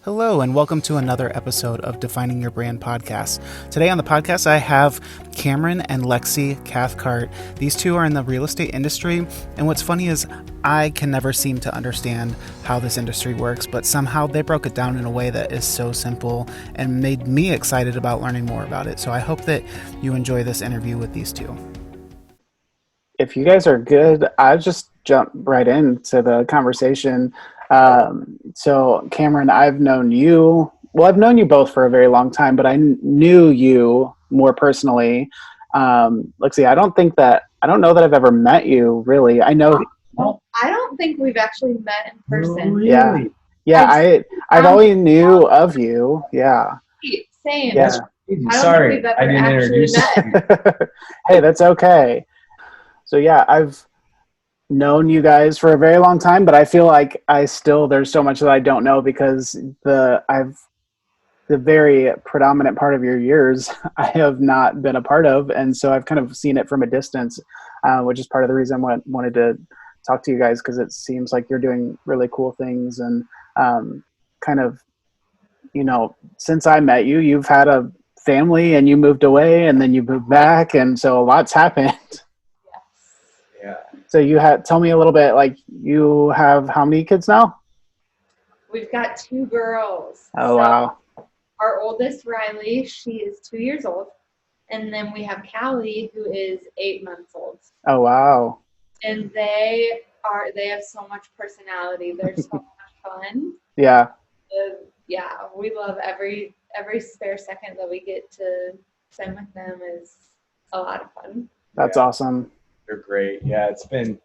Hello, and welcome to another episode of Defining Your Brand podcast. Today on the podcast, I have Cameron and Lexi Cathcart. These two are in the real estate industry, and what's funny is I can never seem to understand how this industry works, but somehow they broke it down in a way that is so simple and made me excited about learning more about it. So I hope that you enjoy this interview with these two. If you guys are good, I'll just jump right into the conversation. So Cameron, I've known you both for a very long time, but I knew you more personally. Lexi, I don't know that I've ever met you really. I know. I don't think we've actually met in person. Really? Yeah. I've always knew of you. Yeah. Same. Yeah. Sorry, I didn't introduce you. Hey, that's okay. So yeah, I've known you guys for a very long time, but I feel like there's so much that I don't know because the very predominant part of your years I have not been a part of, and so I've kind of seen it from a distance, which is part of the reason I wanted to talk to you guys, because it seems like you're doing really cool things, and kind of, since I met you, you've had a family and you moved away and then you moved back, and so a lot's happened. Yeah. So tell me a little bit, like, you have how many kids now? We've got 2 girls. Oh, wow. Our oldest, Riley, she is 2 years old. And then we have Callie, who is 8 months old. Oh, wow. And they have so much personality. They're so much fun. Yeah. Yeah, we love every spare second that we get to spend with them is a lot of fun. That's awesome. They're great. Yeah, it's been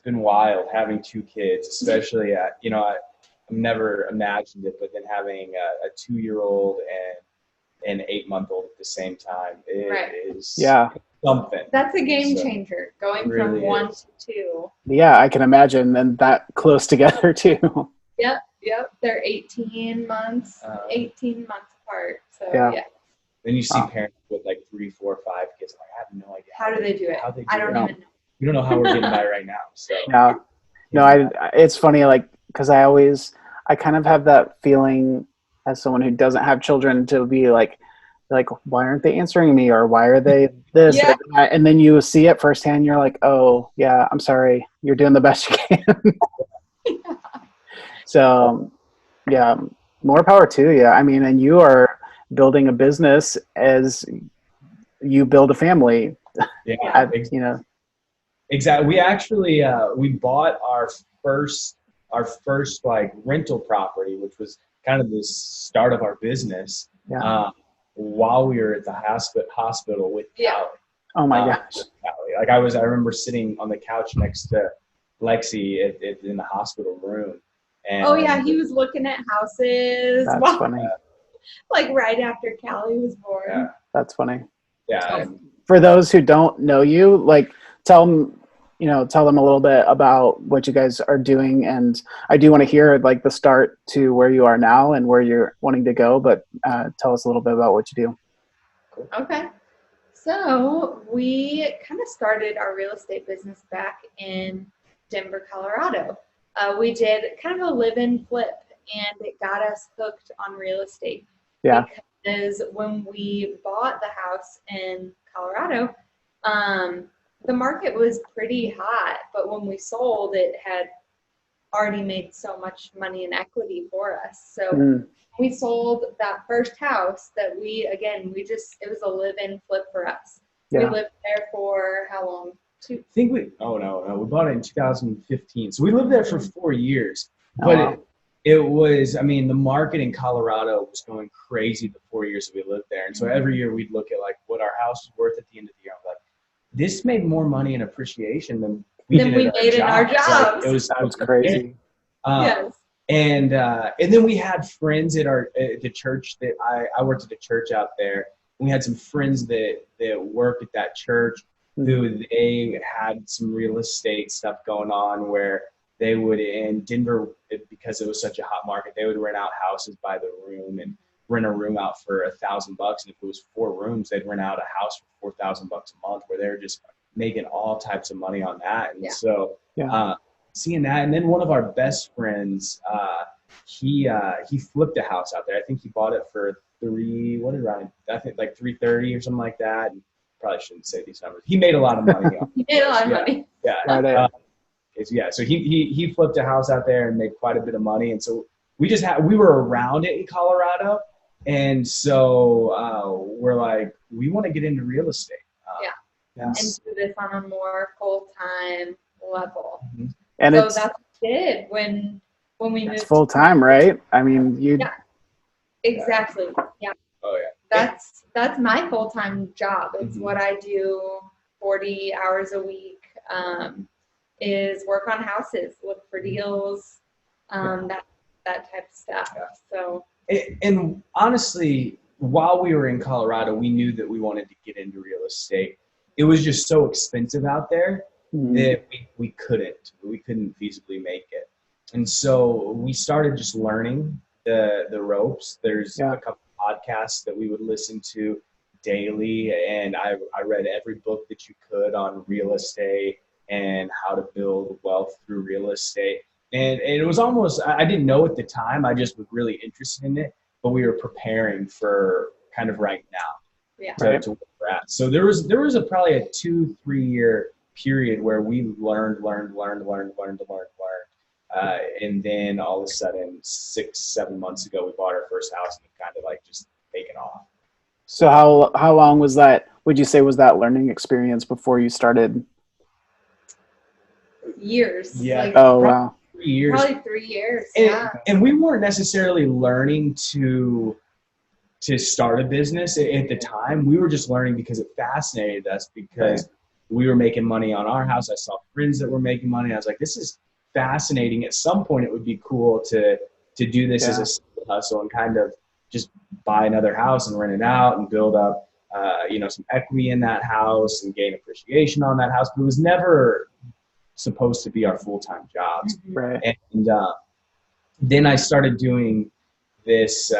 wild having 2 kids, especially I've never imagined it, but then having a 2-year-old and an 8-month-old at the same time is something. That's a game changer, going really from 1 to 2. Yeah, I can imagine, and that close together too. Yep. They're 18 months apart. So yeah. Then you see parents with like 3, 4, 5 kids. Like, I have no idea. How do they do it? I don't even know. We don't know how we're getting by right now. So it's funny, like, because I kind of have that feeling as someone who doesn't have children to be like, why aren't they answering me, or why are they this or that? And then you see it firsthand. You're like, oh yeah, I'm sorry. You're doing the best you can. So yeah, more power to you. I mean, and you are building a business as you build a family. Yeah, exactly. We actually we bought our first like rental property, which was kind of the start of our business. Yeah. While we were at the hospital with Callie. Oh my gosh. Callie. Like I remember sitting on the couch next to Lexi in the hospital room. And he was looking at houses. That's funny. Like right after Callie was born. Yeah. That's funny. Yeah. For those who don't know you, like, tell them a little bit about what you guys are doing. And I do want to hear like the start to where you are now and where you're wanting to go, but tell us a little bit about what you do. Cool. Okay. So we kind of started our real estate business back in Denver, Colorado. We did kind of a live-in flip, and it got us hooked on real estate. Yeah. Because when we bought the house in Colorado, the market was pretty hot, but when we sold, it had already made so much money in equity for us. So we sold that first house that it was a live-in flip for us. Yeah. We lived there for how long? We bought it in 2015. So we lived there for 4 years, but it was, the market in Colorado was going crazy the 4 years that we lived there. And so every year we'd look at like what our house was worth at the end of the year. I'm like, this made more money in appreciation than we made in our jobs. It was crazy. Yes. And then we had friends at the church that I worked at a church out there. And we had some friends that worked at that church who they had some real estate stuff going on where they would, in Denver, because it was such a hot market, they would rent out houses by the room and rent a room out for $1,000. And if it was 4 rooms, they'd rent out a house for $4,000 a month, where they were just making all types of money on that. And so seeing that, and then one of our best friends, he flipped a house out there. I think he bought it for I think like 330 or something like that. And probably shouldn't say these numbers. He made a lot of money. He made a lot of money. Yeah. So he flipped a house out there and made quite a bit of money. And so we were around it in Colorado. And so we're like, we want to get into real estate. And do this on a more full-time level. Mm-hmm. And so that's what we did when we moved. Full-time, right? I mean, Yeah, exactly. Yeah. Oh, yeah. That's my full-time job. It's Mm-hmm. what I do 40 hours a week, is work on houses, look for deals, that type of stuff. Yeah. So. And honestly, while we were in Colorado, we knew that we wanted to get into real estate. It was just so expensive out there that we couldn't feasibly make it. And so we started just learning the ropes. There's a couple podcasts that we would listen to daily, and I read every book that you could on real estate and how to build wealth through real estate. And it was almost, I didn't know at the time, I just was really interested in it, but we were preparing for kind of right now. Yeah. To where we're at. So there was probably a 2-3 year period where we learned. And then all of a sudden, 6-7 months ago, we bought our first house and kind of like just taken off. So how long was that, would you say, was that learning experience before you started? Years. Yeah. Like, Wow. 3 years. Probably 3 years. And we weren't necessarily learning to start a business at the time. We were just learning because it fascinated us, because we were making money on our house. I saw friends that were making money. I was like, this is fascinating. At some point it would be cool to do this as a side hustle and kind of just buy another house and rent it out and build up some equity in that house and gain appreciation on that house. But it was never supposed to be our full-time jobs. Right. And then I started doing this.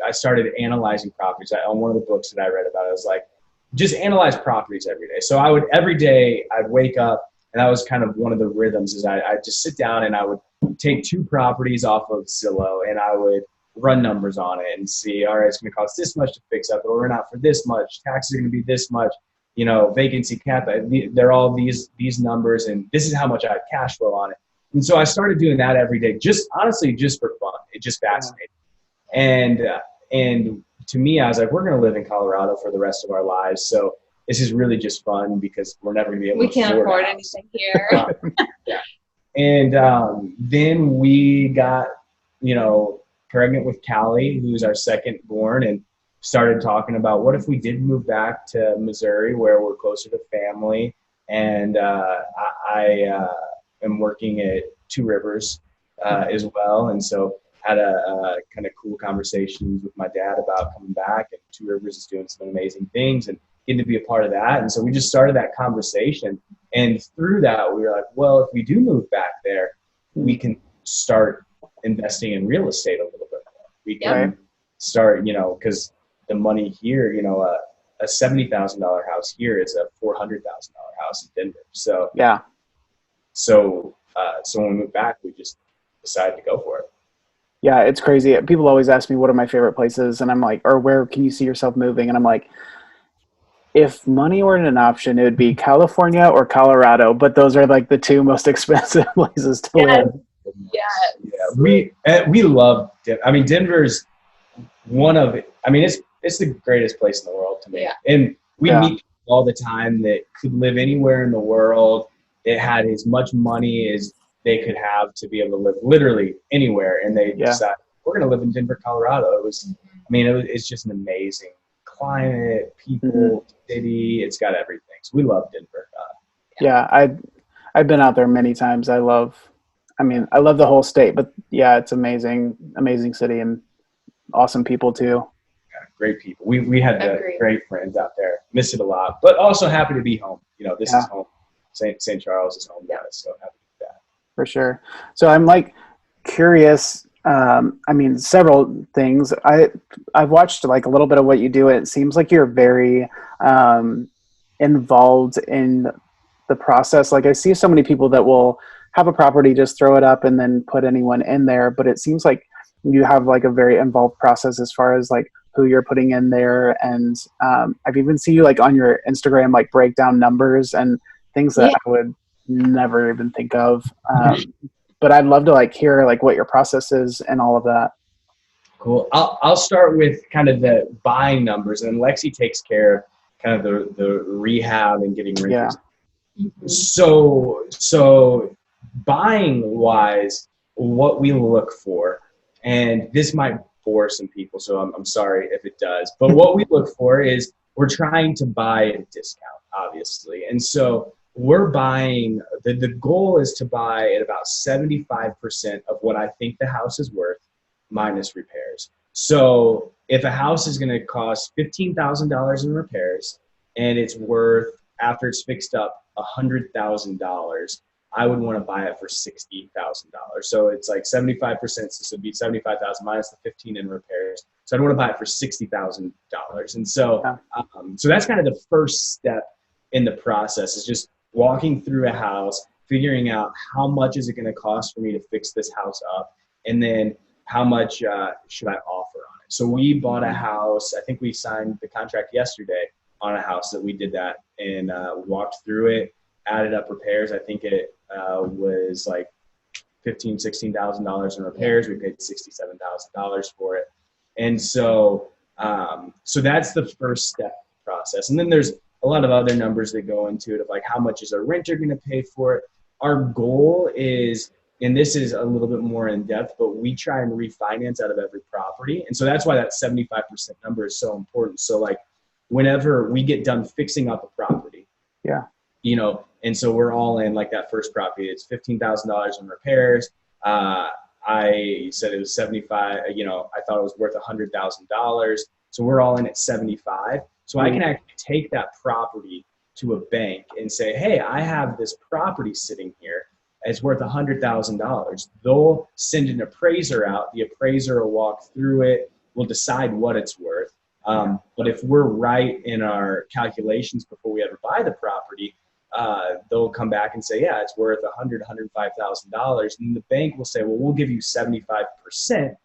I started analyzing properties. On one of the books that I read about it, I was like, just analyze properties every day. So every day I'd wake up, and that was kind of one of the rhythms, is I'd just sit down and I would take 2 properties off of Zillow and I would run numbers on it and see, all right, it's going to cost this much to fix up. It'll rent out for this much. Taxes are going to be this much. Vacancy cap. They're all these numbers, and this is how much I have cash flow on it. And so I started doing that every day, just for fun. It just fascinated. And to me, I was like, we're going to live in Colorado for the rest of our lives. So this is really just fun because we're never going to be able to can't afford anything here. And then we got, pregnant with Callie, who's our second born, and started talking about what if we did move back to Missouri where we're closer to family. And I am working at Two Rivers as well. And so had a kind of cool conversations with my dad about coming back, and Two Rivers is doing some amazing things and getting to be a part of that. And so we just started that conversation. And through that, we were like, well, if we do move back there, we can start investing in real estate a little bit more. We can start, because the money here, a $70,000 house here is a $400,000 house in Denver. So, so when we moved back, we just decided to go for it. Yeah, it's crazy. People always ask me what are my favorite places, and I'm like, or where can you see yourself moving? And I'm like, if money weren't an option, it would be California or Colorado, but those are like the 2 most expensive places to live. Yeah, we love Denver. I mean, Denver's it's the greatest place in the world to me. Yeah. And we meet people all the time that could live anywhere in the world, that had as much money as they could have to be able to live literally anywhere. And they decided, we're going to live in Denver, Colorado. It's just an amazing climate, people, city. It's got everything. So we love Denver. I've been out there many times. I love the whole state, but it's amazing city and awesome people too. Yeah, great people. We had great friends out there. Miss it a lot, but also happy to be home. This is home. St. Charles is home. So happy to do that. For sure. So I'm curious. Several things. I've watched a little bit of what you do. It seems like you're very involved in the process. I see so many people that will have a property, just throw it up and then put anyone in there. But it seems like you have like a very involved process as far as like who you're putting in there. And I've even seen you like on your Instagram, like break down numbers and things that Yeah. I would never even think of. But I'd love to like hear like what your process is and all of that. Cool. I'll start with kind of the buying numbers, and Lexi takes care of kind of the rehab and getting renters. Yeah. Mhm. So buying wise, what we look for, and this might bore some people, so I'm sorry if it does, but what we look for is we're trying to buy at a discount, obviously. And so we're buying, the goal is to buy at about 75% of what I think the house is worth minus repairs. So if a house is going to cost $15,000 in repairs and it's worth, after it's fixed up, $100,000, I would want to buy it for $60,000. So it's like 75%. So this would be 75,000 minus the 15 in repairs. So I'd want to buy it for $60,000. And so, so that's kind of the first step in the process, is just walking through a house, figuring out how much is it going to cost for me to fix this house up, and then how much should I offer on it. So we bought a house. I think we signed the contract yesterday on a house that we did that, and walked through it, added up repairs. I think it was like $16,000 in repairs. We paid $67,000 for it. And so, so that's the first step process. And then there's a lot of other numbers that go into it, of like how much is a renter going to pay for it. Our goal is, and this is a little bit more in depth, but we try and refinance out of every property. And so that's why that 75% number is so important. So like whenever we get done fixing up a property, you know, and so we're all in, like that first property, it's $15,000 in repairs. I said it was 75, you know, I thought it was worth $100,000. So we're all in at 75. So I can actually take that property to a bank and say, hey, I have this property sitting here. It's worth $100,000. They'll send an appraiser out. The appraiser will walk through it. We'll decide what it's worth. But if we're right in our calculations before we ever buy the property, they'll come back and say, yeah, it's worth $105,000. And the bank will say, well, we'll give you 75%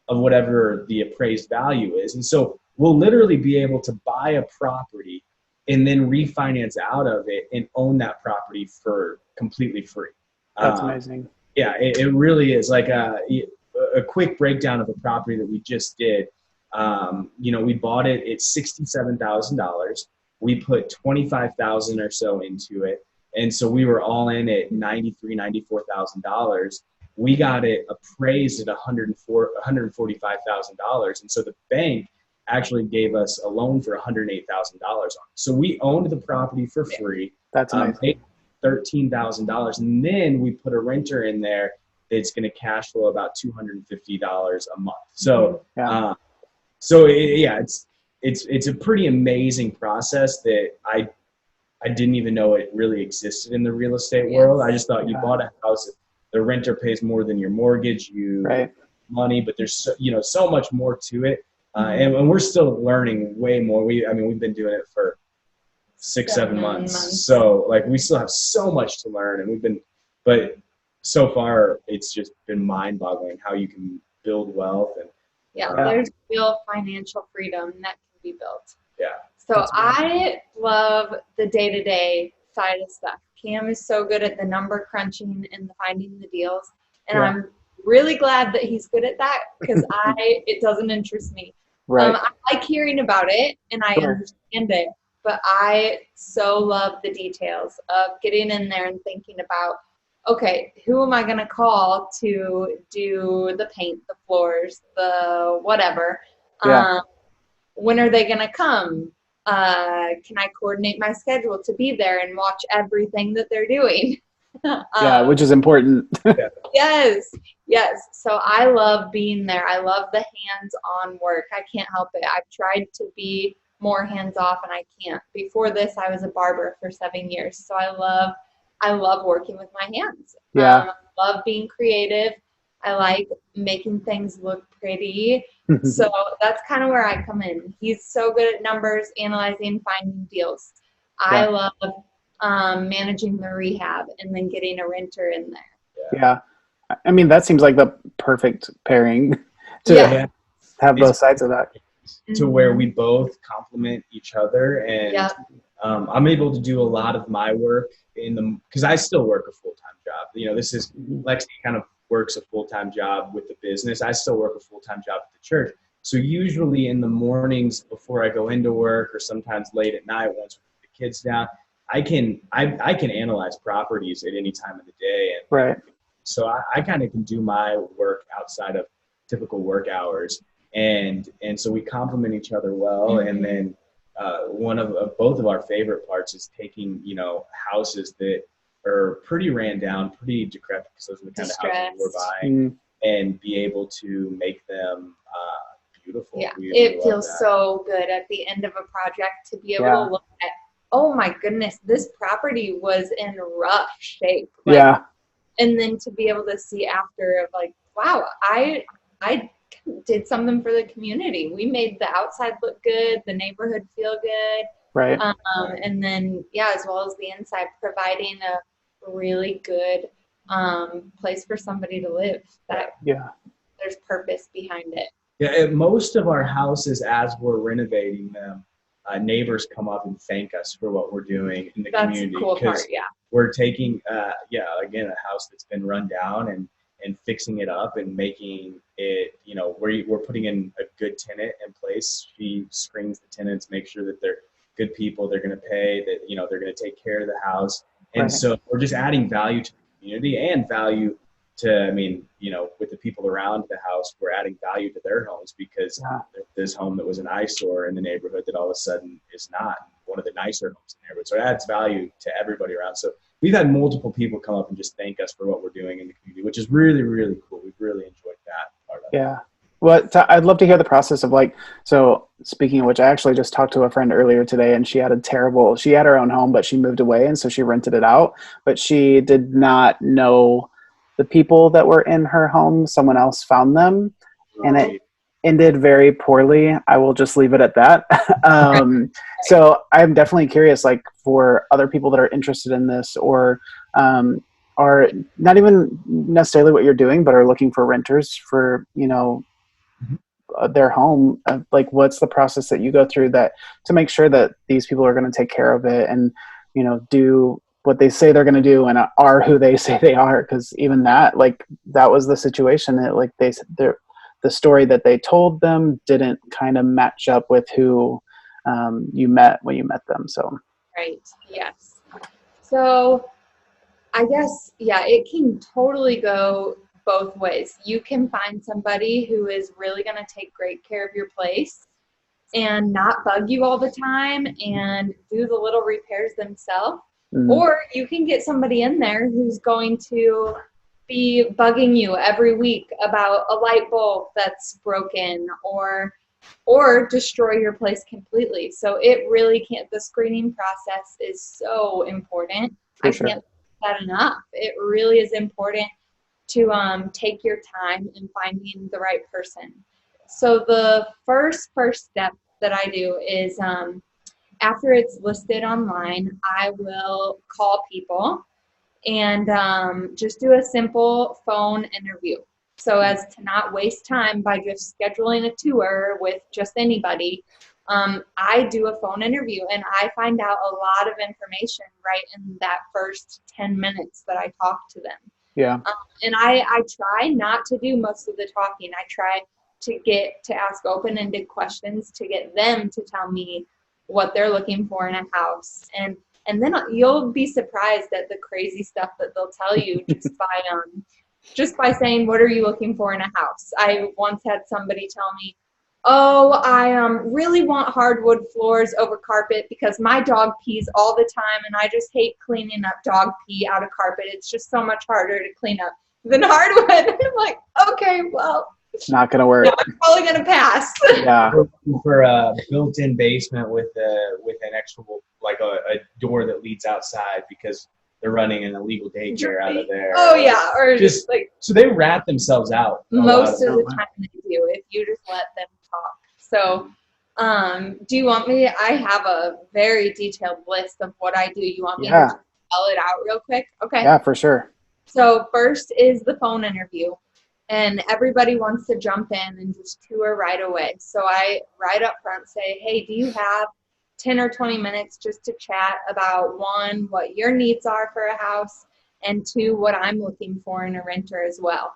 of whatever the appraised value is. And so we'll literally be able to buy a property and then refinance out of it and own that property for completely free. That's amazing. Yeah, it really is. Like a quick breakdown of a property that we just did. You know, we bought it at $67,000. We put $25,000 or so into it, and so we were all in at $94,000. We got it appraised at $145,000, and so the bank actually gave us a loan for $108,000 on it. So we owned the property for free. That's amazing. $13,000, and then we put a renter in there that's going to cash flow about $250 a month. So, it's a pretty amazing process that I didn't even know it really existed in the real estate world. I just thought you bought a house, the renter pays more than your mortgage, money, but there's so much more to it, and we're still learning way more. We've been doing it for 6-7 months. So like we still have so much to learn, and but so far it's just been mind-boggling how you can build wealth. And there's real financial freedom that can be built. So That's I love the day-to-day side of stuff. Cam is so good at the number crunching and finding the deals, and I'm really glad that he's good at that, because it doesn't interest me. I like hearing about it and I understand it, but I so love the details of getting in there and thinking about, okay, who am I going to call to do the paint, the floors, the whatever? When are they going to come? Can I coordinate my schedule to be there and watch everything that they're doing? Which is important. Yes. So I love being there. I love the hands-on work. I can't help it. I've tried to be more hands-off and I can't. Before this, I was a barber for 7 years. So I love working with my hands. I love being creative. I like making things look pretty. So that's kind of where I come in. He's so good at numbers, analyzing, finding deals. I love managing the rehab and then getting a renter in there. Yeah. I mean, that seems like the perfect pairing to Yeah. have both It's sides of that. to where we both complement each other, and Yep. I'm able to do a lot of my work because I still work a full-time job. This is Lexi kind of works a full-time job with the business. I still work a full-time job at the church. So usually in the mornings before I go into work, or sometimes late at night once we put the kids down, I can analyze properties at any time of the day, and Right. so I kind of can do my work outside of typical work hours, and so we complement each other well. And then one of both of our favorite parts is taking houses that are pretty ran down, pretty decrepit, because those are the kind of houses we're buying, and be able to make them beautiful. Yeah, We it love feels that. so good at the end of a project to be able to look at, oh my goodness, this property was in rough shape. And then to be able to see after of like, wow, I did something for the community. We made the outside look good, the neighborhood feel good. Right. And then, as well as the inside, providing a really good place for somebody to live. That there's purpose behind it. Yeah, at most of our houses, as we're renovating them, neighbors come up and thank us for what we're doing in the community. That's the cool part, we're taking, again, a house that's been run down and fixing it up and making it, we're putting in a good tenant in place. She screens the tenants, make sure that they're good people, they're going to pay, that, they're going to take care of the house. And so we're just adding value to the community and value to, with the people around the house, we're adding value to their homes, because this home that was an eyesore in the neighborhood that all of a sudden is not one of the nicer homes in the neighborhood. So it adds value to everybody around. So we've had multiple people come up and just thank us for what we're doing in the community, which is really, really cool. We've really enjoyed that part of it. Yeah. Well, I'd love to hear the process of so speaking of which, I actually just talked to a friend earlier today, and she had her own home, but she moved away, and so she rented it out, but she did not know the people that were in her home. Someone else found them, and it ended very poorly. I will just leave it at that. So I'm definitely curious, for other people that are interested in this, or are not even necessarily what you're doing, but are looking for renters for, their home. What's the process that you go through to make sure that these people are going to take care of it and, do what they say they're going to do and are who they say they are? Because even that was the situation that the story that they told them didn't kind of match up with who you met when you met them. So right. Yes. So I guess, it can totally go both ways. You can find somebody who is really going to take great care of your place and not bug you all the time and do the little repairs themselves. Or you can get somebody in there who's going to be bugging you every week about a light bulb that's broken or destroy your place completely. So it really can't, the screening process is so important. I can't say that enough. It really is important to take your time in finding the right person. So the first step that I do is after it's listed online, I will call people and just do a simple phone interview. So as to not waste time by just scheduling a tour with just anybody, I do a phone interview and I find out a lot of information right in that first 10 minutes that I talk to them. Yeah. And I try not to do most of the talking. I try to ask open-ended questions to get them to tell me what they're looking for in a house. And then you'll be surprised at the crazy stuff that they'll tell you just by saying, what are you looking for in a house? I once had somebody tell me, oh, I really want hardwood floors over carpet because my dog pees all the time and I just hate cleaning up dog pee out of carpet. It's just so much harder to clean up than hardwood. I'm like, okay, well, not going to work. I'm probably going to pass. Yeah. For a built-in basement with an actual, a door that leads outside because they're running an illegal daycare out of there. Oh yeah, or just so they rat themselves out. Most of the time they do if you just let them talk. So, do you want me? I have a very detailed list of what I do. You want me to spell it out real quick? Okay. Yeah, for sure. So first is the phone interview, and everybody wants to jump in and just tour right away. So I right up front say, hey, do you have 10 or 20 minutes just to chat about, one, what your needs are for a house, and two, what I'm looking for in a renter as well.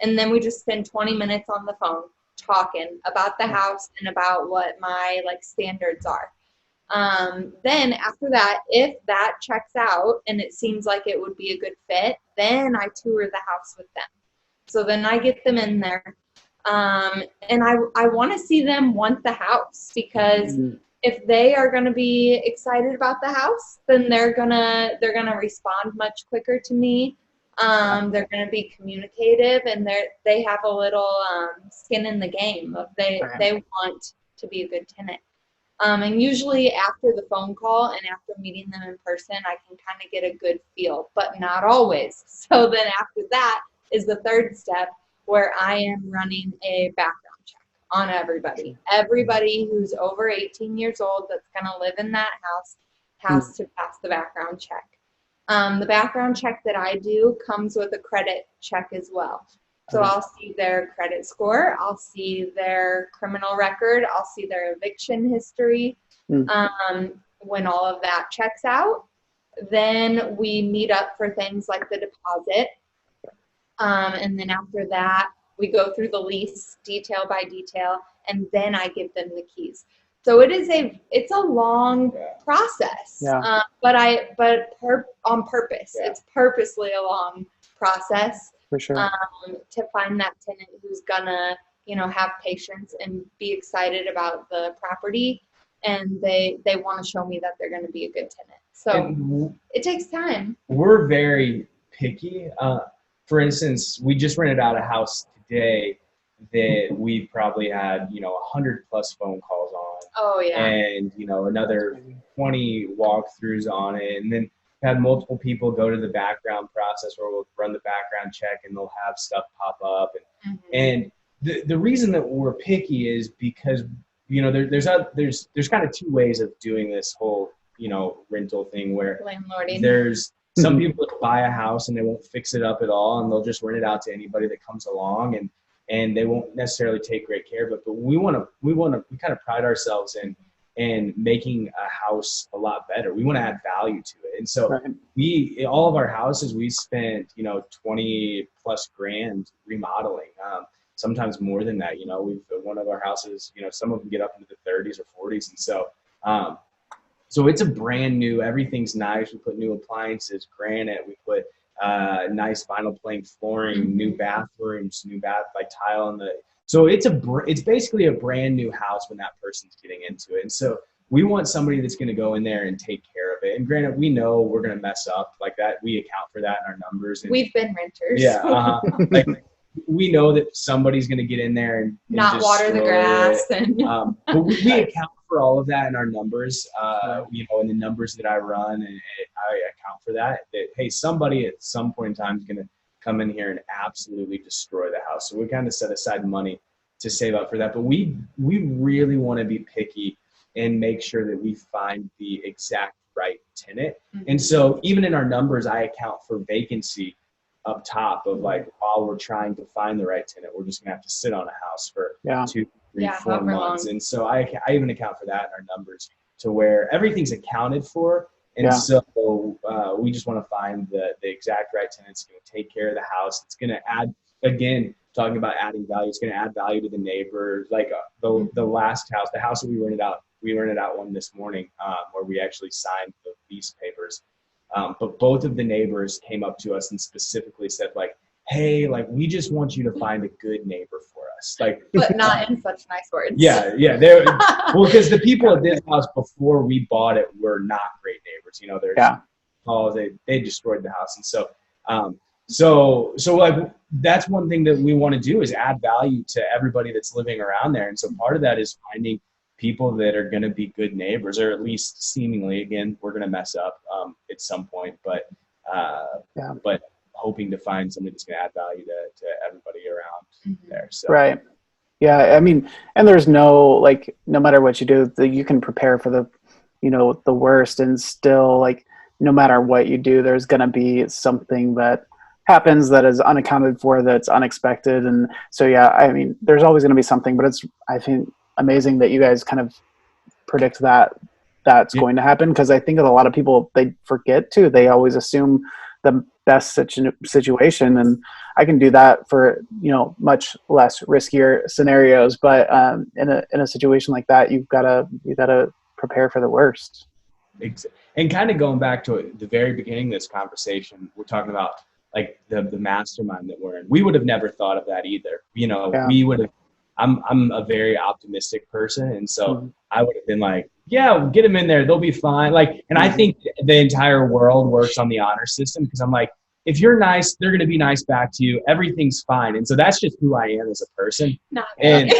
And then we just spend 20 minutes on the phone talking about the house and about what my standards are. Then after that, if that checks out and it seems like it would be a good fit, then I tour the house with them. So then I get them in there. And I want to see them want the house, because if they are going to be excited about the house, then they're gonna respond much quicker to me. They're going to be communicative, and they have a little skin in the game. They want to be a good tenant. And usually after the phone call and after meeting them in person, I can kind of get a good feel, but not always. So then after that is the third step, where I am running a background check on everybody. Everybody who's over 18 years old that's going to live in that house has to pass the background check. The background check that I do comes with a credit check as well. So I'll see their credit score, I'll see their criminal record, I'll see their eviction history. When all of that checks out, then we meet up for things like the deposit. And then after that, we go through the lease detail by detail, and then I give them the keys. So it's a long process, but on purpose. Yeah. It's purposely a long process. For sure. To find that tenant who's gonna, have patience and be excited about the property, and they want to show me that they're going to be a good tenant. So it takes time. We're very picky. For instance, we just rented out a house today that we probably had 100 plus phone calls on. Oh yeah. And another 20 walkthroughs on it, and then had multiple people go to the background process where we'll run the background check and they'll have stuff pop up. And the reason that we're picky is because, there's kind of two ways of doing this whole, rental thing, where landlording. There's some people that buy a house and they won't fix it up at all, and they'll just rent it out to anybody that comes along, and they won't necessarily take great care of it. But we kind of pride ourselves in making a house a lot better. We want to add value to it. And so all of our houses, we spent, 20 plus grand remodeling, sometimes more than that. One of our houses, some of them get up into the 30s or 40s. And so it's a brand new, everything's nice. We put new appliances, granite, we put nice vinyl plank flooring, new bathrooms, tile on the. So it's basically a brand new house when that person's getting into it. And so we want somebody that's going to go in there and take care of it. And granted, we know we're going to mess up like that. We account for that in our numbers. And we've been renters. Yeah. We know that somebody's going to get in there and not water the grass. But we account for all of that in our numbers, in the numbers that I run, and I account for that, hey, somebody at some point in time is going to come in here and absolutely destroy the house. So we kind of set aside money to save up for that. But we really want to be picky and make sure that we find the exact right tenant. And so even in our numbers, I account for vacancy up top of while we're trying to find the right tenant, we're just gonna have to sit on a house for 2, 3, 4 months. And so I even account for that in our numbers to where everything's accounted for. And so we just want to find the exact right tenant that's going to take care of the house. It's going to add, again, talking about adding value, it's going to add value to the neighbors. The last house, the house that we rented out one this morning where we actually signed the lease papers. But both of the neighbors came up to us and specifically said, hey, we just want you to find a good neighbor for us. But not in such nice words. Yeah. Well, because the people at this house before we bought it were not great neighbors. They destroyed the house. And so that's one thing that we want to do is add value to everybody that's living around there. And so part of that is finding people that are going to be good neighbors, or at least seemingly. Again, we're going to mess up at some point, but hoping to find somebody that's going to add value to everybody around there. So. Right. Yeah. I mean, and there's no matter what you do, you can prepare for the worst, and still no matter what you do, there's going to be something that happens that is unaccounted for, that's unexpected. And so, yeah, I mean, there's always going to be something, but it's, I think, amazing that you guys kind of predict that that's going to happen. Because I think that a lot of people, they forget to, they always assume the best situation. And I can do that for, much less riskier scenarios. But in a situation like that, you gotta prepare for the worst. And kind of going back to the very beginning of this conversation, we're talking about like the mastermind that we're in. We would have never thought of that either. We would have. I'm a very optimistic person, and so I would have been like, yeah, get them in there, they'll be fine. Like, and I think the entire world works on the honor system, because I'm like, if you're nice, they're going to be nice back to you. Everything's fine. And so that's just who I am as a person. And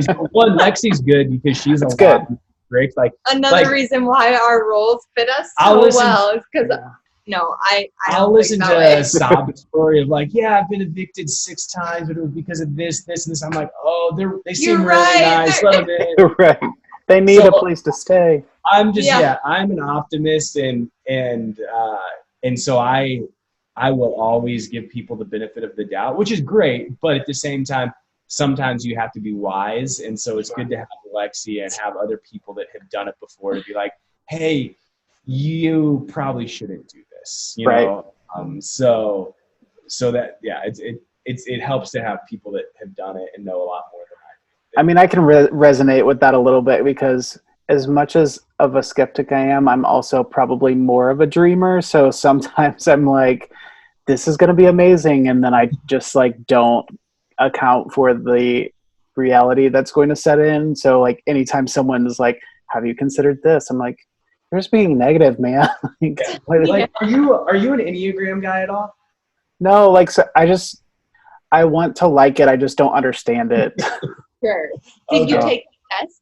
so one, Lexi's good because she's a lot strict. Like another reason why our roles fit us so well is because I'll listen to a sob story of like, yeah, I've been evicted 6 times, but it was because of this, and this. I'm like, oh, they seem really nice. Let them in. Right. They need a place to stay. I'm just I'm an optimist, and so I will always give people the benefit of the doubt, which is great. But at the same time, sometimes you have to be wise, and so it's good to have Lexi and have other people that have done it before to be like, hey, you probably shouldn't do this, you know. So that it helps to have people that have done it and know a lot more than I do. I mean, I can resonate with that a little bit, because as much as of a skeptic I am, I'm also probably more of a dreamer. So sometimes I'm like, this is going to be amazing, and then I just like don't account for the reality that's going to set in. So like anytime someone is like, have you considered this? I'm like, you're just being negative, man. Like, are you an Enneagram guy at all? No, like, so I want to like it. I just don't understand it. Sure. Did you take the test?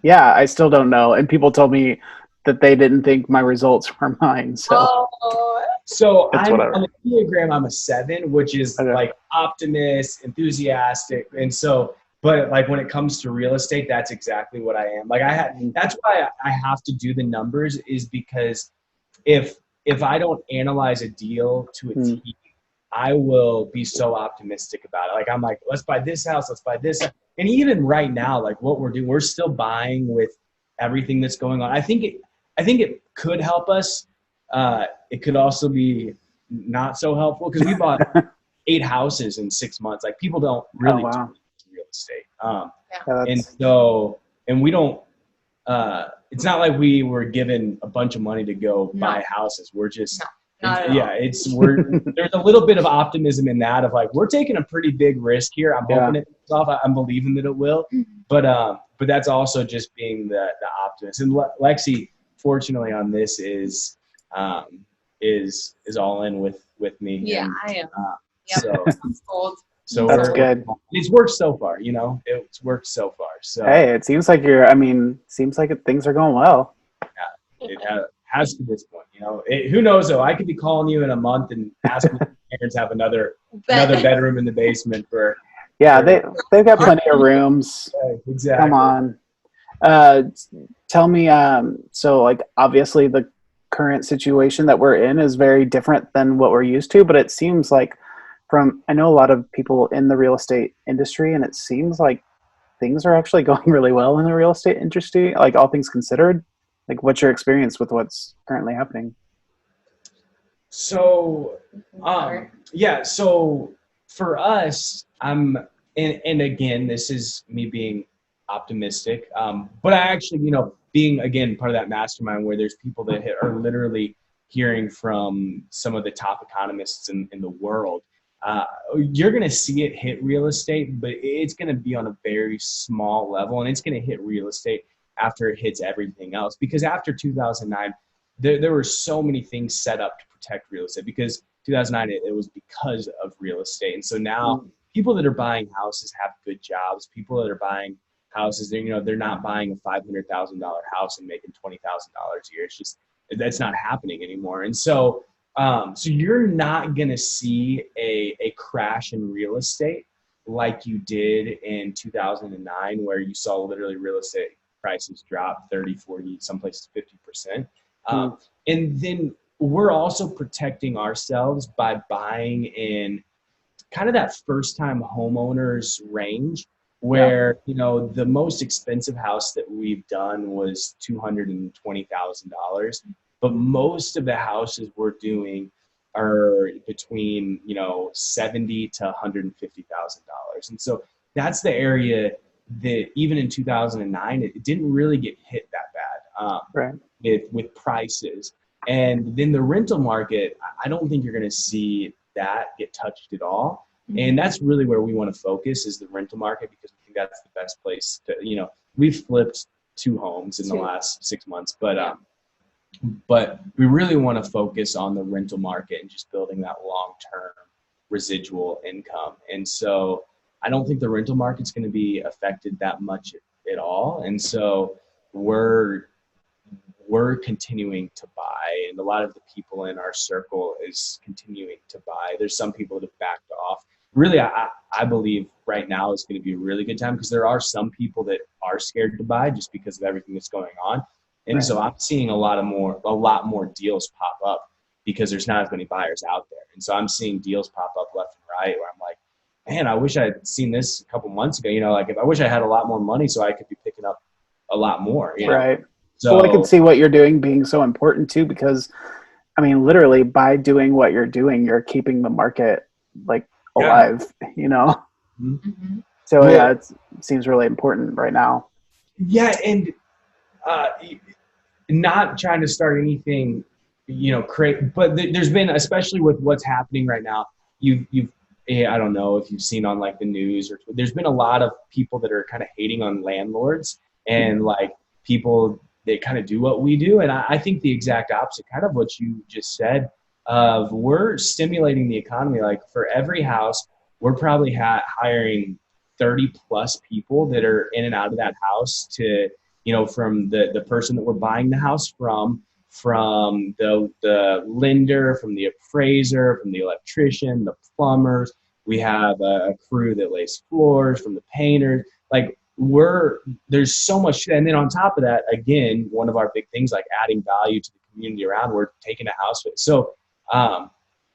Yeah, I still don't know. And people told me that they didn't think my results were mine. So I'm on the Enneagram, I'm a 7, which is like optimist, enthusiastic. And so, but like when it comes to real estate, that's exactly what I am. Like that's why I have to do the numbers, is because if I don't analyze a deal to a T, I will be so optimistic about it. Like I'm like, let's buy this house, let's buy this. And even right now, like what we're doing, we're still buying with everything that's going on. I think it could help us. It could also be not so helpful, because we bought 8 houses in 6 months. Like people don't really do real estate. And we don't, it's not like we were given a bunch of money to go buy houses. We're just, there's a little bit of optimism in that, of like, we're taking a pretty big risk here. I'm hoping it pays off. I'm believing that it will, but that's also just being the optimist. And Lexi, fortunately on this is all in with me. Yeah, and, I am. So that's good. It's worked so far, it's worked so far. So hey, it seems like things are going well. Yeah, it has to this point, who knows though, I could be calling you in a month and asking if your parents have another bedroom in the basement they've got plenty of rooms. Exactly. Come on. Tell me, so like obviously the current situation that we're in is very different than what we're used to, but it seems like I know a lot of people in the real estate industry, and it seems like things are actually going really well in the real estate industry, like all things considered. Like, what's your experience with what's currently happening? So, so for us, and again, this is me being optimistic, but I actually, being again part of that mastermind where there's people that are literally hearing from some of the top economists in the world. You're going to see it hit real estate, but it's going to be on a very small level, and it's going to hit real estate after it hits everything else. Because after 2009, there were so many things set up to protect real estate, because 2009, it was because of real estate. And so now people that are buying houses have good jobs. People that are buying houses, they're not buying a $500,000 house and making $20,000 a year. It's just, that's not happening anymore. And so, so you're not going to see a crash in real estate like you did in 2009, where you saw literally real estate prices drop 30, 40, some places 50%. And then we're also protecting ourselves by buying in kind of that first time homeowners range where, the most expensive house that we've done was $220,000, but most of the houses we're doing are between, $70 to $150,000. And so that's the area that even in 2009, it didn't really get hit that bad Right. with prices. And then the rental market, I don't think you're going to see that get touched at all. And that's really where we want to focus is the rental market, because we think that's the best place to, we've flipped 2 homes in the last 6 months, but we really want to focus on the rental market and just building that long-term residual income. And so I don't think the rental market's going to be affected that much at all. And so we're continuing to buy, and a lot of the people in our circle is continuing to buy. There's some people that have backed off. Really, I believe right now is going to be a really good time, because there are some people that are scared to buy just because of everything that's going on. And so I'm seeing a lot more deals pop up because there's not as many buyers out there. And so I'm seeing deals pop up left and right where I'm like, man, I wish I had seen this a couple months ago. If I wish I had a lot more money so I could be picking up a lot more. Right. So well, I can see what you're doing being so important too, because literally by doing what you're doing, you're keeping the market alive, Mm-hmm. So it seems really important right now. Yeah. And not trying to start anything, create, but there's been, especially with what's happening right now, I don't know if you've seen on the news or there's been a lot of people that are kind of hating on landlords and people that kind of do what we do. And I think the exact opposite, kind of what you just said, of we're stimulating the economy. For every house, we're probably hiring 30 plus people that are in and out of that house to, from the person that we're buying the house from the lender, from the appraiser, from the electrician, the plumbers. We have a crew that lays floors, from the painters. There's so much. And then on top of that, again, one of our big things, adding value to the community around, we're taking a house with. So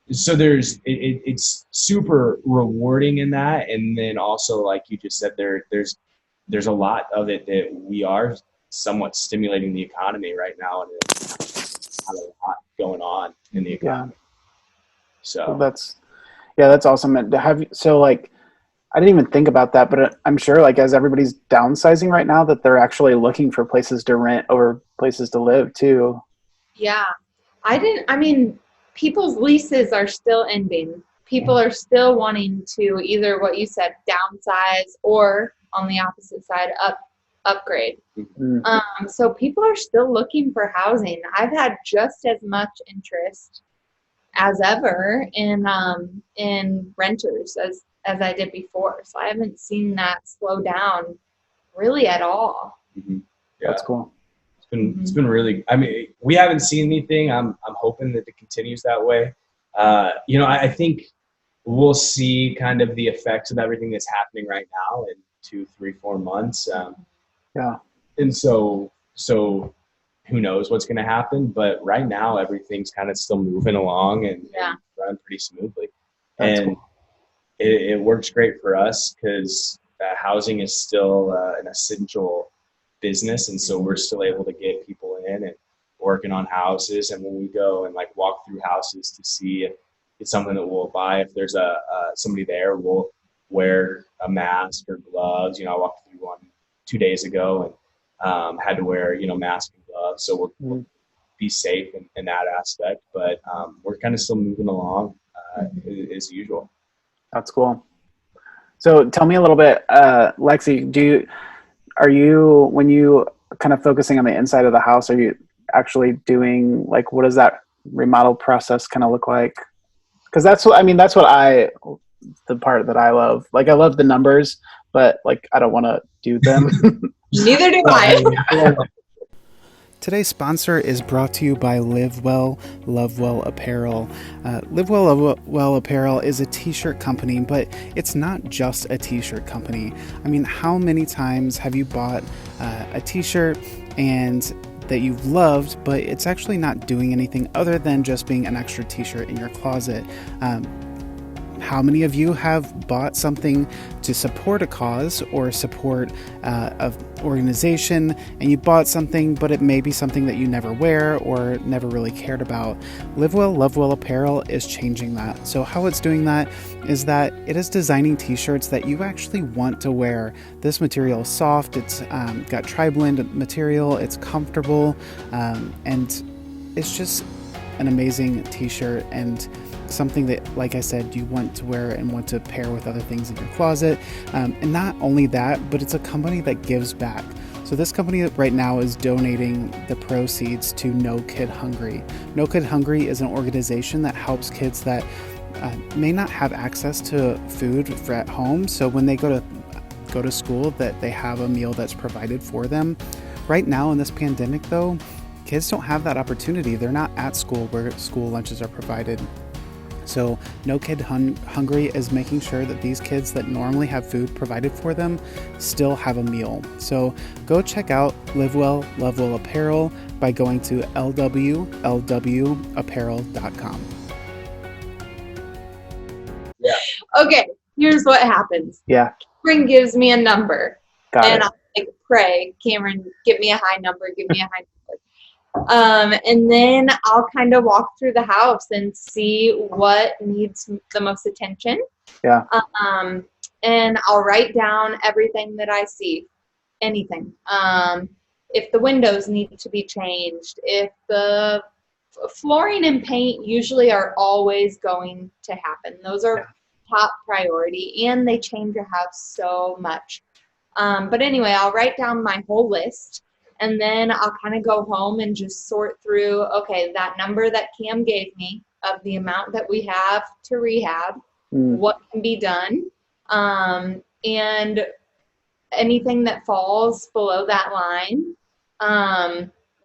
it's super rewarding in that. And then also, like you just said, there's a lot of it that we are somewhat stimulating the economy right now, and there's kind of a lot going on in the economy. So that's awesome. I didn't even think about that, but I'm sure as everybody's downsizing right now, that they're actually looking for places to rent over places to live too. Yeah. People's leases are still ending. People are still wanting to either, what you said, downsize, or on the opposite side, upgrade. Mm-hmm. So people are still looking for housing. I've had just as much interest as ever in renters as I did before. So I haven't seen that slow down really at all. Mm-hmm. Yeah. That's cool. It's been really, we haven't seen anything. I'm hoping that it continues that way. I think we'll see kind of the effects of everything that's happening right now in 2, 3, 4 months. And so who knows what's going to happen, but right now everything's kind of still moving along and running pretty smoothly. That's and cool. It works great for us because housing is still an essential business. And so we're still able to get people in and working on houses. And when we go and walk through houses to see if it's something that we'll buy, if there's somebody there, we'll wear a mask or gloves. I walked through one 2 days ago and had to wear, mask and gloves. So we'll be safe in that aspect, but we're kind of still moving along as usual. That's cool. So tell me a little bit, Lexi, are you, when you kind of focusing on the inside of the house, are you actually doing what does that remodel process kind of look like? Because that's the part that I love. I love the numbers, but I don't want to do them. Neither do I. Today's sponsor is brought to you by Live Well, Love Well Apparel. Live Well, Love Well Apparel is a t-shirt company, but it's not just a t-shirt company. How many times have you bought a t-shirt and that you've loved, but it's actually not doing anything other than just being an extra t-shirt in your closet. How many of you have bought something to support a cause or support an organization, and you bought something, but it may be something that you never wear or never really cared about? Live Well, Love Well Apparel is changing that. So how it's doing that is that it is designing t-shirts that you actually want to wear. This material is soft, it's got tri-blend material, it's comfortable, and it's just an amazing t-shirt and something that, like I said, you want to wear and want to pair with other things in your closet. And not only that, but it's a company that gives back. So this company right now is donating the proceeds to No Kid Hungry. No Kid Hungry is an organization that helps kids that may not have access to food at home. So when they go to school, that they have a meal that's provided for them. Right now in this pandemic, though, kids don't have that opportunity. They're not at school where school lunches are provided. So No Kid Hungry is making sure that these kids that normally have food provided for them still have a meal. So go check out Live Well, Love Well Apparel by going to lwlwapparel.com. Yeah. Okay, here's what happens. Yeah. Cameron gives me a number. Got and it. I like, pray, Cameron, give me a high number, give me a high number. And then I'll kind of walk through the house and see what needs the most attention. Yeah. And I'll write down everything that I see, anything. If the windows need to be changed, if the flooring and paint usually are always going to happen. Those are top priority, and they change your house so much. But anyway, I'll write down my whole list. And then I'll kind of go home and just sort through, okay, that number that Cam gave me of the amount that we have to rehab, what can be done, and anything that falls below that line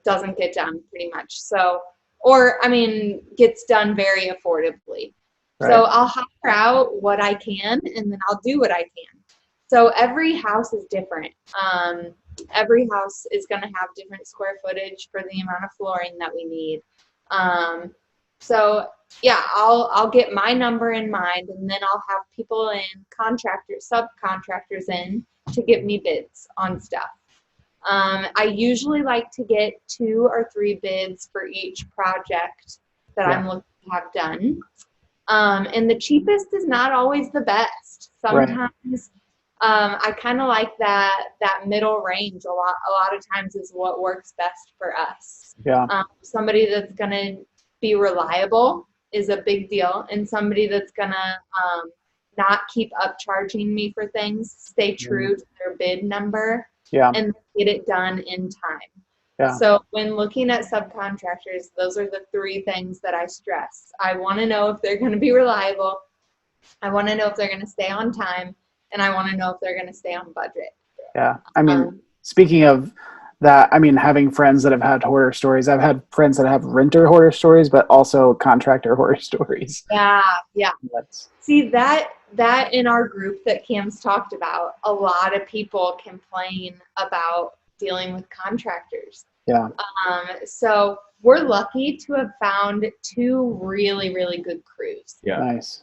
doesn't get done pretty much. So, gets done very affordably. Right. So I'll hire out what I can, and then I'll do what I can. So every house is different. Every house is going to have different square footage for the amount of flooring that we need. So yeah, I'll get my number in mind, and then I'll have people subcontractors in to give me bids on stuff. I usually like to get 2 or 3 bids for each project that I'm looking to have done. And the cheapest is not always the best. Sometimes I kind of like that middle range. A lot of times is what works best for us. Yeah. Somebody that's going to be reliable is a big deal, and somebody that's going to not keep upcharging me for things, stay true to their bid number, and get it done in time. Yeah. So when looking at subcontractors, those are the 3 things that I stress. I want to know if they're going to be reliable. I want to know if they're going to stay on time. And I want to know if they're going to stay on budget. Yeah. I mean, speaking of that, having friends that have had horror stories, I've had friends that have renter horror stories, but also contractor horror stories. Yeah. Yeah. See, that in our group that Cam's talked about, a lot of people complain about dealing with contractors. Yeah. So we're lucky to have found 2 really, really good crews. Yeah. Nice.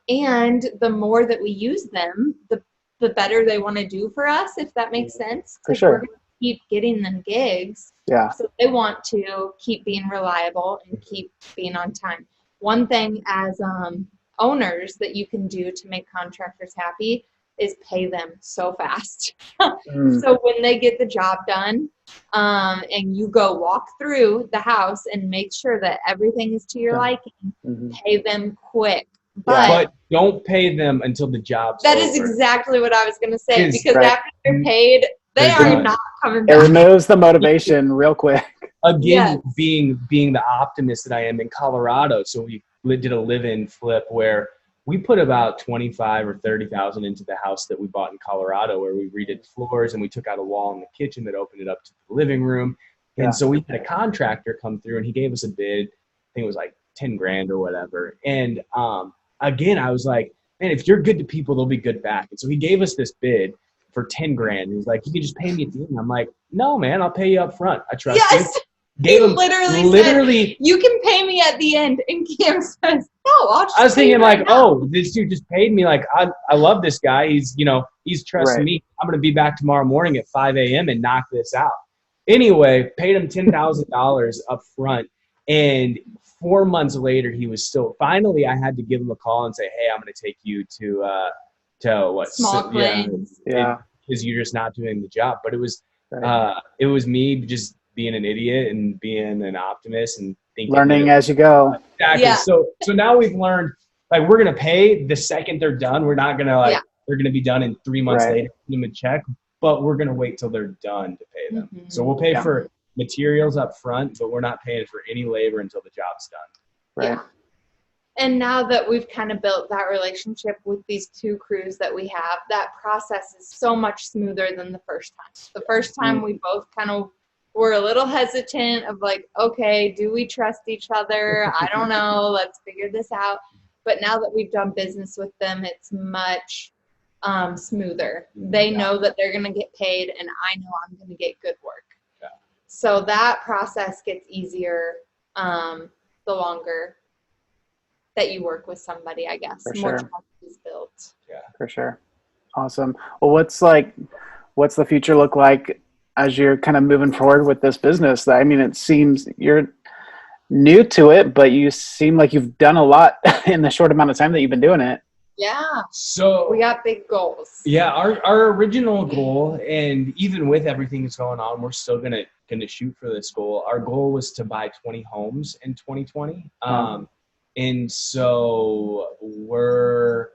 And the more that we use them, the better they want to do for us, if that makes sense. For sure. We're going to keep getting them gigs. Yeah. So they want to keep being reliable and keep being on time. One thing as owners that you can do to make contractors happy is pay them so fast. So when they get the job done, and you go walk through the house and make sure that everything is to your liking, pay them quick. But don't pay them until the job's That over. is exactly what I was going to say, because after they're paid, they are not coming back. It removes the motivation real quick. Again, being the optimist that I am in Colorado, so we did a live-in flip where we put about $25,000 or $30,000 into the house that we bought in Colorado, where we redid floors and we took out a wall in the kitchen that opened it up to the living room. And so we had a contractor come through and he gave us a bid. I think it was like $10,000 or whatever. And again, I was like, man, if you're good to people, they'll be good back. And so he gave us this bid for 10 grand. He's like, you can just pay me at the end. I'm like, no, man, I'll pay you up front. I trust Yes. you. Gave him Literally said, you can pay me at the end. And Cam says, no, I'll just I was thinking right like, now. oh, this dude just paid me. Like, I love this guy. He's trusting me. I'm going to be back tomorrow morning at 5 a.m. and knock this out. Anyway, paid him $10,000 up front. And 4 months later, he was still, finally, I had to give him a call and say, hey, I'm going to take you to what? Small claims. Yeah. Because you're just not doing the job. But it was me just being an idiot and being an optimist and thinking learning as you go. Exactly. Yeah. So now we've learned, like, we're gonna pay the second they're done. We're not gonna they're gonna be done in 3 months later, give them a check, but we're gonna wait till they're done to pay them. Mm-hmm. So we'll pay for materials up front, but we're not paying for any labor until the job's done. Right. Yeah. And now that we've kind of built that relationship with these 2 crews that we have, that process is so much smoother than the first time. The first time we both kind of were a little hesitant of like, okay, do we trust each other? I don't know. Let's figure this out. But now that we've done business with them, it's much smoother. They know that they're going to get paid, and I know I'm going to get good work. Yeah. So that process gets easier the longer that you work with somebody, I guess. For More sure. trust is built. Yeah. For sure. Awesome. Well, what's the future look like as you're kind of moving forward with this business? I mean, it seems you're new to it, but you seem like you've done a lot in the short amount of time that you've been doing it. Yeah. So we got big goals. Yeah, our original goal, and even with everything that's going on, we're still gonna shoot for this goal. Our goal was to buy 20 homes in 2020. And so we're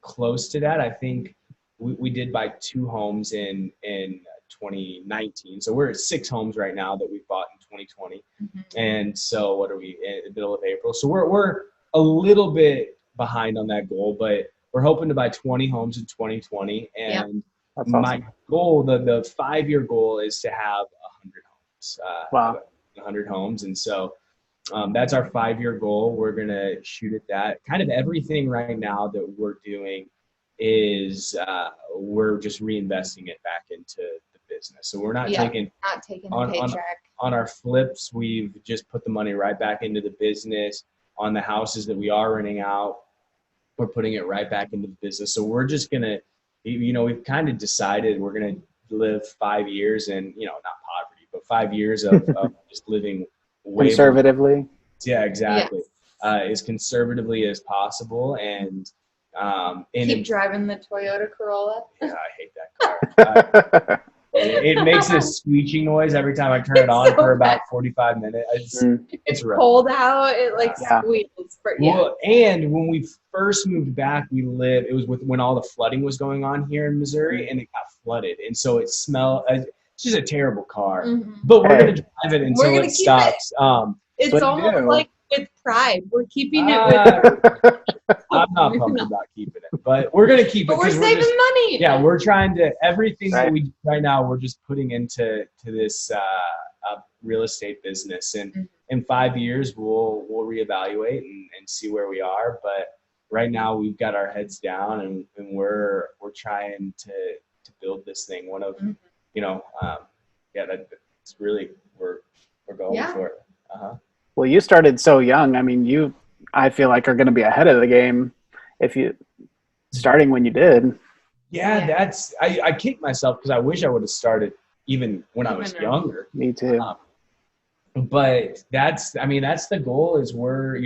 close to that. I think we did buy 2 homes in 2019. So we're at 6 homes right now that we've bought in 2020. Mm-hmm. And so what are we in the middle of April? So we're a little bit behind on that goal, but we're hoping to buy 20 homes in 2020. And That's awesome. My goal, the 5-year goal, is to have 100 homes. Wow. 100 homes. And so that's our 5-year goal. We're going to shoot at that. Kind of everything right now that we're doing is we're just reinvesting it back into the business. So we're not taking the paycheck. On our flips, we've just put the money right back into the business. On the houses that we are renting out, we're putting it right back into the business. So we're just going to, we've kind of decided we're going to live 5 years in, not poverty, but 5 years of just living way conservatively. Yeah, exactly. Yes. As conservatively as possible. And keep driving the Toyota Corolla. Yeah, I hate that car. It makes a squeaking noise every time I turn it on for about 45 minutes. It's rough. Cold out. It squeals. Well, and when we first moved back, it was when all the flooding was going on here in Missouri, and it got flooded. And so it smelled, it's just a terrible car. Mm-hmm. But we're going to drive it until it stops. It's almost like with pride. We're keeping it with I'm not pumped about keeping it, but we're going to keep it. But we're saving money. Yeah, we're trying to, everything that we do right now, we're just putting into this real estate business. And in 5 years, we'll reevaluate and see where we are. But right now, we've got our heads down, and we're trying to build this thing. One of, that's really, we're going for it. Well, you started so young. I mean, I feel like are going to be ahead of the game if you starting when you did. Yeah, I kick myself because I wish I would have started even when I was younger. Me too. But that's the goal. Is we're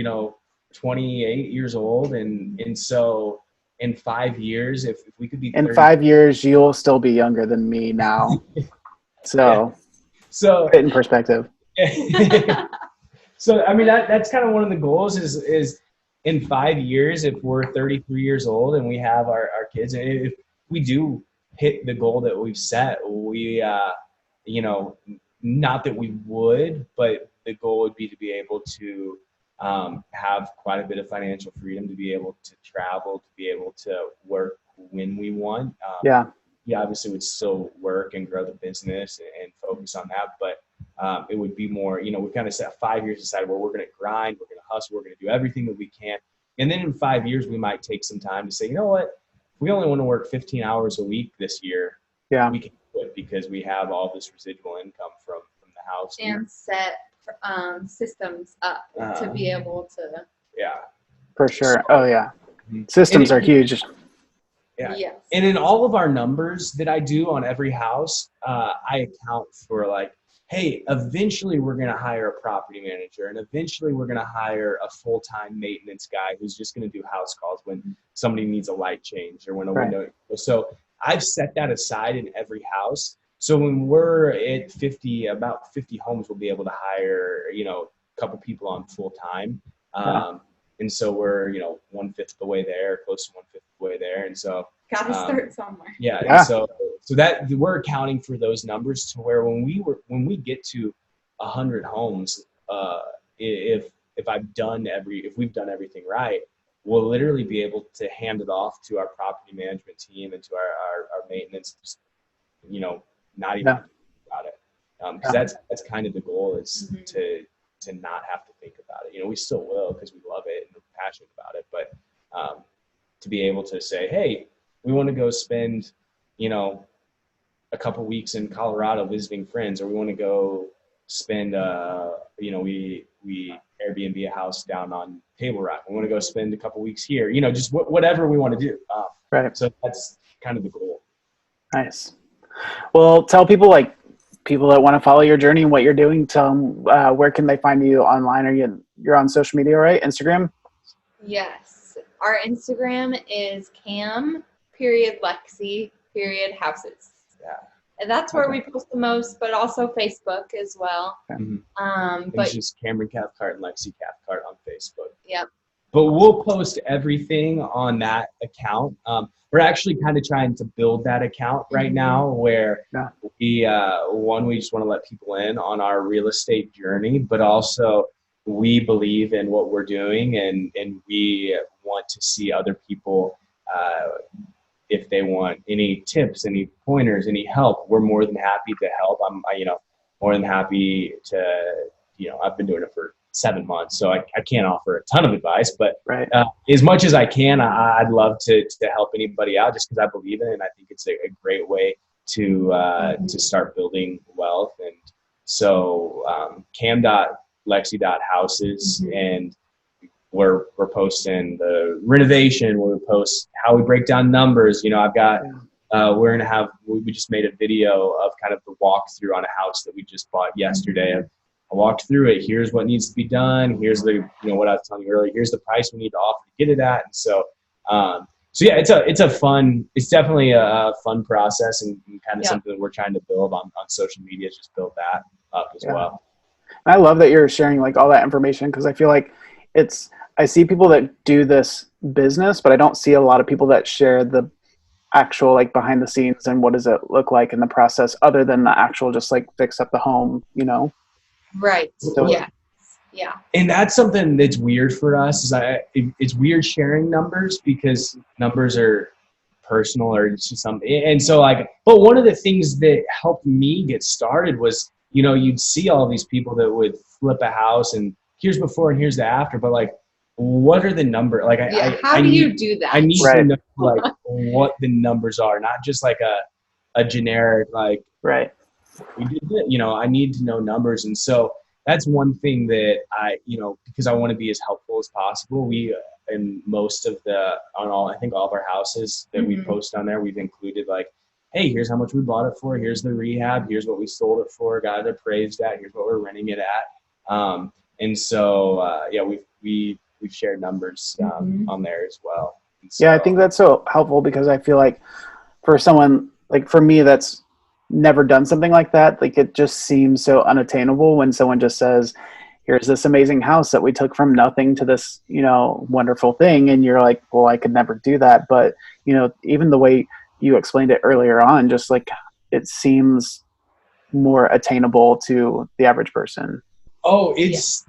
28 years old, and so in 5 years, if we could be 30, in 5 years, you'll still be younger than me now. So put it in perspective. So that's kind of one of the goals is in 5 years, if we're 33 years old and we have our kids, and if we do hit the goal that we've set, we not that we would, but the goal would be to be able to have quite a bit of financial freedom, to be able to travel, to be able to work when we want. You obviously would still work and grow the business and focus on that, but it would be more, we kind of set 5 years aside where we're going to grind, we're going to hustle, we're going to do everything that we can. And then in 5 years, we might take some time to say, you know what, we only want to work 15 hours a week this year. we can do it because we have all this residual income from the house and set systems up to be able to. Yeah, for sure. So, Oh yeah, systems are huge. Yeah. Yes. And in all of our numbers that I do on every house, I account for like, hey, eventually we're going to hire a property manager, and eventually we're going to hire a full-time maintenance guy who's just going to do house calls when somebody needs a light change or when a window. So I've set that aside in every house. So when we're at about 50 homes, we'll be able to hire, a couple people on full-time. And so we're, 1/5 the way there, close to 1/5 the way there. And so gotta start somewhere. Yeah. And so that we're accounting for those numbers to where when we get to 100 homes, if we've done everything right, we'll literally be able to hand it off to our property management team and to our maintenance, not even about it. Because that's kind of the goal is to not have to think about it. We still will because we love it and we're passionate about it, but to be able to say, hey, we want to go spend, a couple weeks in Colorado visiting friends, or we want to go spend, we Airbnb a house down on Table Rock. We want to go spend a couple weeks here, just whatever we want to do. So that's kind of the goal. Nice. Well, tell people that want to follow your journey and what you're doing, tell them where can they find you online? You're on social media, right? Instagram? Yes. Our Instagram is Cam.Lexi houses. Yeah. And that's where we post the most, but also Facebook as well. But it's just Cameron Cathcart and Lexi Cathcart on Facebook. Yep. But we'll post everything on that account. We're actually kind of trying to build that account right now where we just want to let people in on our real estate journey, but also we believe in what we're doing and we want to see other people, if they want any tips, any pointers, any help, we're more than happy to help. I'm more than happy to, I've been doing it for 7 months, so I can't offer a ton of advice, but as much as I can, I'd love to help anybody out just because I believe in it, and I think it's a great way to start building wealth. And so Cam.Lexi.houses, and we're posting the renovation, we post how we break down numbers. I've got we just made a video of kind of the walkthrough on a house that we just bought yesterday. I walked through it. Here's what needs to be done. Here's the, what I was telling you earlier. Here's the price we need to offer to get it at. And so, yeah, it's definitely a fun process and kind of something that we're trying to build on social media. Just build that up as well. I love that you're sharing all that information because I feel like I see people that do this business, but I don't see a lot of people that share the actual behind the scenes and what does it look like in the process other than the actual just fix up the home, Right. So, yeah. And that's something that's weird for us is it's weird sharing numbers because numbers are personal or it's just something. And so but one of the things that helped me get started was, you'd see all these people that would flip a house and here's before and here's the after, but what are the numbers? How do you do that? I need to know what the numbers are, not just a generic we did it. I need to know numbers. And so that's one thing that I because I want to be as helpful as possible. We in most of I think all of our houses that we post on there, we've included hey, here's how much we bought it for. Here's the rehab. Here's what we sold it for. Got it appraised at. Here's what we're renting it at. And so we've shared numbers on there as well. So, I think that's so helpful because I feel like for someone for me that's never done something like that, it just seems so unattainable when someone just says, here's this amazing house that we took from nothing to this wonderful thing, and you're like, well, I could never do that. But even the way you explained it earlier on, just it seems more attainable to the average person. Oh,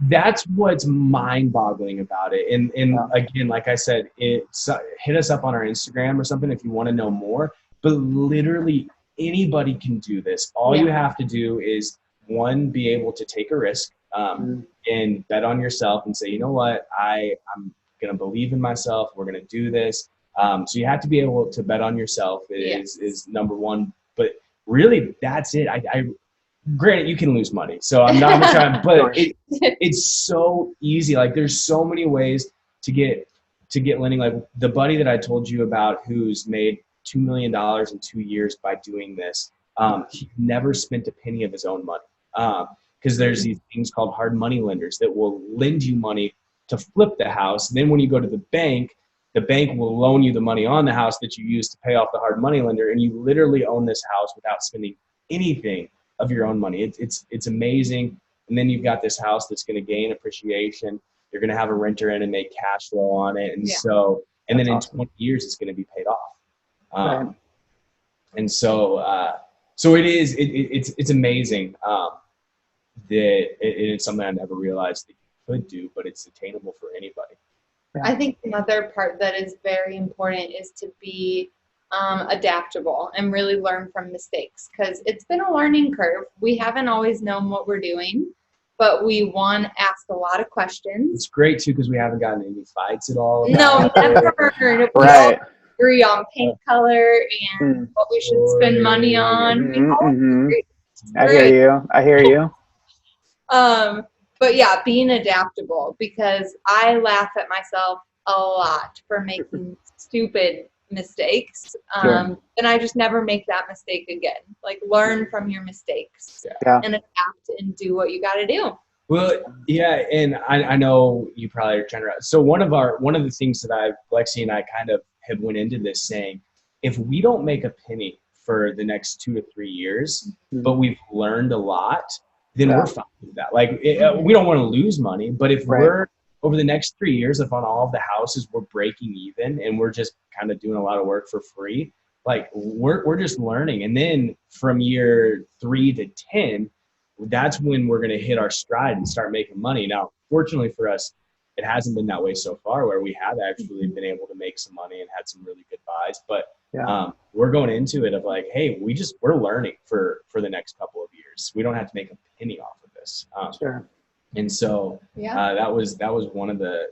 that's what's mind-boggling about it. And again, like I said, hit us up on our Instagram or something if you want to know more. But literally anybody can do this. All you have to do is be able to take a risk and bet on yourself and say, you know what, I'm going to believe in myself. We're going to do this. So you have to be able to bet on yourself is number one But really, that's it. I granted, you can lose money, so I'm not trying, but it's so easy. Like there's so many ways to get lending. Like the buddy that I told you about who's made $2 million in 2 years by doing this, he never spent a penny of his own money. Because there's these things called hard money lenders that will lend you money to flip the house. And then when you go to the bank will loan you the money on the house that you use to pay off the hard money lender, and you literally own this house without spending anything of your own money. It's amazing. And then you've got this house that's going to gain appreciation. You're going to have a renter in and make cash flow on it. And and then in 20 years, it's going to be paid off. And so it's amazing that it's something I never realized that you could do, but it's attainable for anybody. I think another part that is very important is to be adaptable and really learn from mistakes, because it's been a learning curve. We haven't always known what we're doing, but we ask a lot what questions. It's great too because we haven't gotten any fights at all. No, never. We all agree on paint color and what we should spend money on. We all agree. I hear you. But yeah, being adaptable, because I laugh at myself a lot for making stupid mistakes. And I just never make that mistake again. Like learn from your mistakes and adapt and do what you got to do. Well, yeah. And I know you probably are trying to, so one of the things that Lexi and I kind of have went into this saying, if we don't make a penny for the next 2 to 3 years, but we've learned a lot, then we're fine with that. Like we don't want to lose money, but if we're over the next 3 years, if on all of the houses we're breaking even and we're just kind of doing a lot of work for free, like we're just learning. And then from year 3 to 10, that's when we're going to hit our stride and start making money. Now, fortunately for us, it hasn't been that way so far, where we have actually been able to make some money and had some really good buys. But we're going into it of like, hey, we're learning for the next couple of years. We don't have to make a penny off of this. And so that was one of the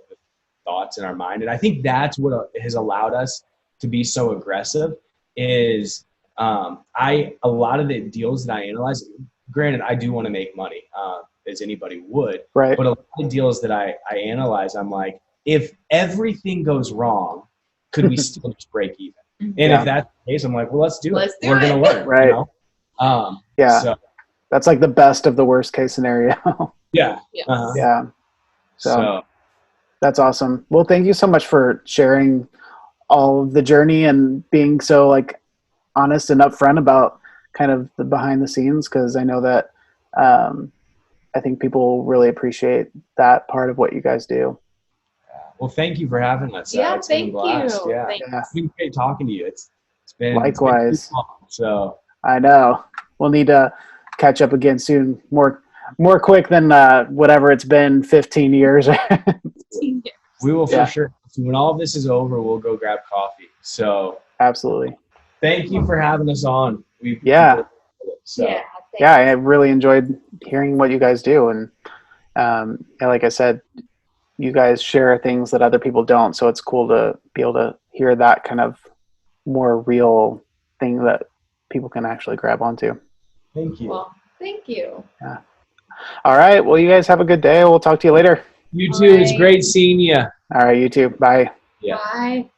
thoughts in our mind. And I think that's what has allowed us to be so aggressive is a lot of the deals that I analyze, granted, I do want to make money as anybody would, but a lot of deals that I analyze, I'm like, if everything goes wrong, could we still just break even? And if that's the case, I'm like, well, let's do it. We're going to learn. Right. You know? So, that's like the best of the worst case scenario. So that's awesome. Well, thank you so much for sharing all of the journey and being so like honest and upfront about kind of the behind the scenes, because I know that I think people really appreciate that part of what you guys do. Well, thank you for having us. It's been a blast. you. It's been great talking to you. It's been likewise. It's been long, so I know we'll need to catch up again soon. More quick than whatever it's been 15 years. We will for sure. When all of this is over, we'll go grab coffee. So absolutely. Thank you for having us on. I really enjoyed hearing what you guys do, and like I said, you guys share things that other people don't, so it's cool to be able to hear that kind of more real thing that people can actually grab onto. Thank you. Well, thank you. Yeah. All right. Well, you guys have a good day. We'll talk to you later. You too. It's great seeing you. All right. You too. Bye. Bye.